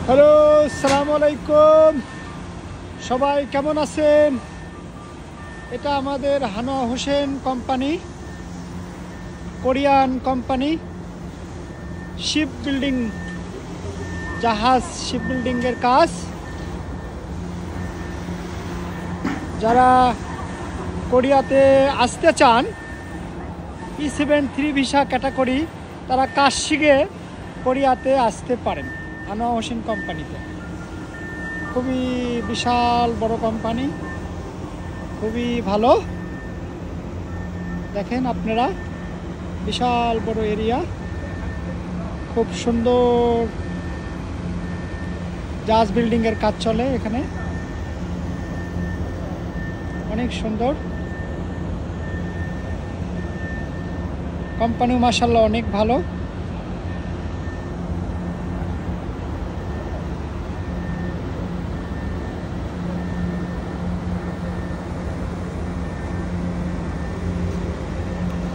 Hello, আসসালামু আলাইকুম। সবাই কেমন আছেন? এটা আমাদের Hanwha Ocean company, Korean company, ship building, জাহাজ শিপ বিল্ডিংয়ের কাজ। যারা কোরিয়াতে আসতে চান E73 ভিসা ক্যাটাগরি, তারা কাজ শিখে কোরিয়াতে আসতে পারেন হানোয়া হোসেন কোম্পানিতে। খুবই বিশাল বড় কোম্পানি, খুবই ভালো। দেখেন আপনারা, বিশাল বড় এরিয়া, খুব সুন্দর জাহাজ বিল্ডিংয়ের কাজ চলে এখানে, অনেক সুন্দর কোম্পানি, মাশাআল্লাহ অনেক ভালো।